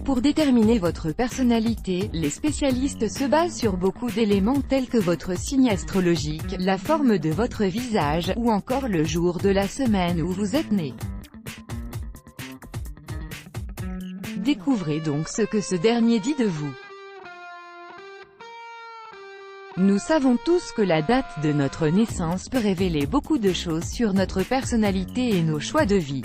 Pour déterminer votre personnalité, les spécialistes se basent sur beaucoup d'éléments tels que votre signe astrologique, la forme de votre visage, ou encore le jour de la semaine où vous êtes né. Découvrez donc ce que ce dernier dit de vous. Nous savons tous que la date de notre naissance peut révéler beaucoup de choses sur notre personnalité et nos choix de vie.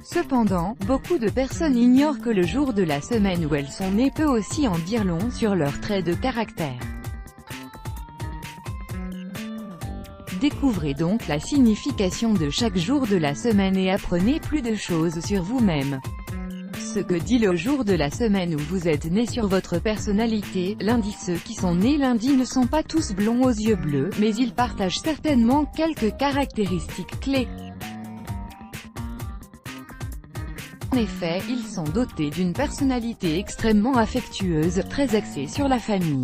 Cependant, beaucoup de personnes ignorent que le jour de la semaine où elles sont nées peut aussi en dire long sur leurs traits de caractère. Découvrez donc la signification de chaque jour de la semaine et apprenez plus de choses sur vous-même. Ce que dit le jour de la semaine où vous êtes né sur votre personnalité. Lundi. Ceux qui sont nés lundi ne sont pas tous blonds aux yeux bleus, mais ils partagent certainement quelques caractéristiques clés. En effet, ils sont dotés d'une personnalité extrêmement affectueuse, très axée sur la famille.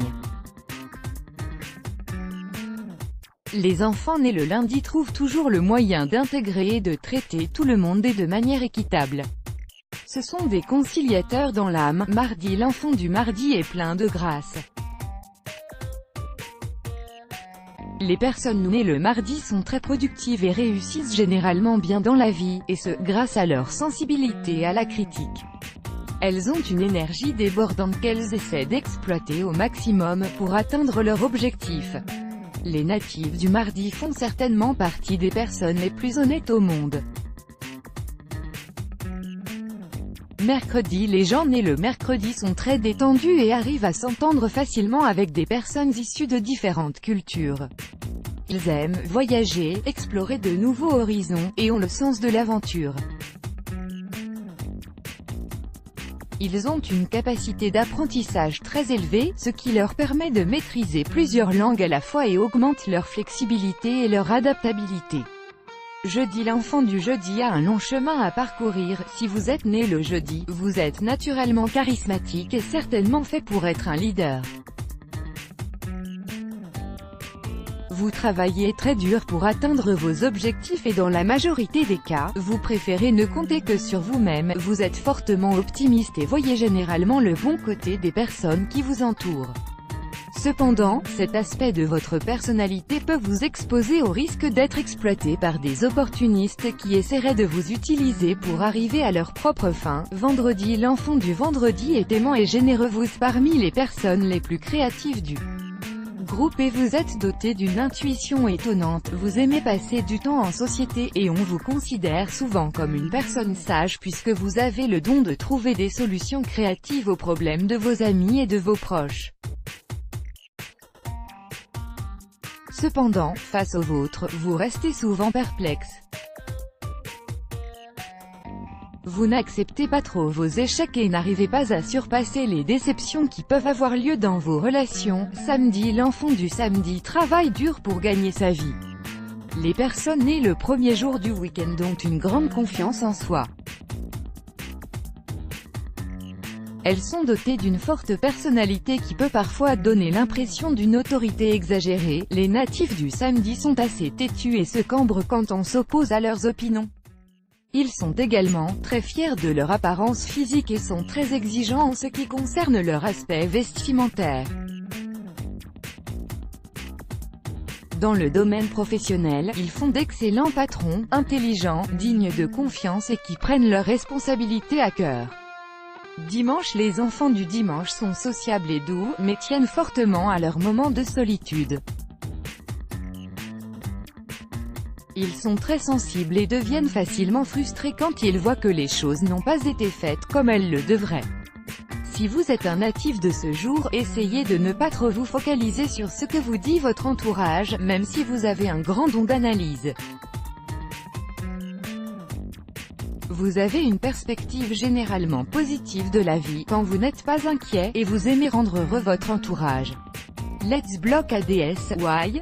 Les enfants nés le lundi trouvent toujours le moyen d'intégrer et de traiter tout le monde et de manière équitable. Ce sont des conciliateurs dans l'âme. Mardi. L'enfant du mardi est plein de grâce. Les personnes nées le mardi sont très productives et réussissent généralement bien dans la vie, et ce, grâce à leur sensibilité à la critique. Elles ont une énergie débordante qu'elles essaient d'exploiter au maximum pour atteindre leur objectif. Les natifs du mardi font certainement partie des personnes les plus honnêtes au monde. Mercredi. Les gens nés le mercredi sont très détendus et arrivent à s'entendre facilement avec des personnes issues de différentes cultures. Ils aiment voyager, explorer de nouveaux horizons, et ont le sens de l'aventure. Ils ont une capacité d'apprentissage très élevée, ce qui leur permet de maîtriser plusieurs langues à la fois et augmente leur flexibilité et leur adaptabilité. Jeudi. L'enfant du jeudi a un long chemin à parcourir. Si vous êtes né le jeudi, vous êtes naturellement charismatique et certainement fait pour être un leader. Vous travaillez très dur pour atteindre vos objectifs et dans la majorité des cas, vous préférez ne compter que sur vous-même. Vous êtes fortement optimiste et voyez généralement le bon côté des personnes qui vous entourent. Cependant, cet aspect de votre personnalité peut vous exposer au risque d'être exploité par des opportunistes qui essaieraient de vous utiliser pour arriver à leur propre fin. Vendredi. L'enfant du vendredi est aimant et généreux. Vous êtes parmi les personnes les plus créatives du groupe et vous êtes doté d'une intuition étonnante. Vous aimez passer du temps en société, et on vous considère souvent comme une personne sage puisque vous avez le don de trouver des solutions créatives aux problèmes de vos amis et de vos proches. Cependant, face aux vôtres, vous restez souvent perplexe. Vous n'acceptez pas trop vos échecs et n'arrivez pas à surpasser les déceptions qui peuvent avoir lieu dans vos relations. Samedi. L'enfant du samedi travaille dur pour gagner sa vie. Les personnes nées le premier jour du week-end ont une grande confiance en soi. Elles sont dotées d'une forte personnalité qui peut parfois donner l'impression d'une autorité exagérée. Les natifs du samedi sont assez têtus et se cambrent quand on s'oppose à leurs opinions. Ils sont également très fiers de leur apparence physique et sont très exigeants en ce qui concerne leur aspect vestimentaire. Dans le domaine professionnel, ils font d'excellents patrons, intelligents, dignes de confiance et qui prennent leurs responsabilités à cœur. Dimanche. Les enfants du dimanche sont sociables et doux, mais tiennent fortement à leurs moments de solitude. Ils sont très sensibles et deviennent facilement frustrés quand ils voient que les choses n'ont pas été faites comme elles le devraient. Si vous êtes un natif de ce jour, essayez de ne pas trop vous focaliser sur ce que vous dit votre entourage, même si vous avez un grand don d'analyse. Vous avez une perspective généralement positive de la vie, quand vous n'êtes pas inquiet, et vous aimez rendre heureux votre entourage. Let's block ADS, why?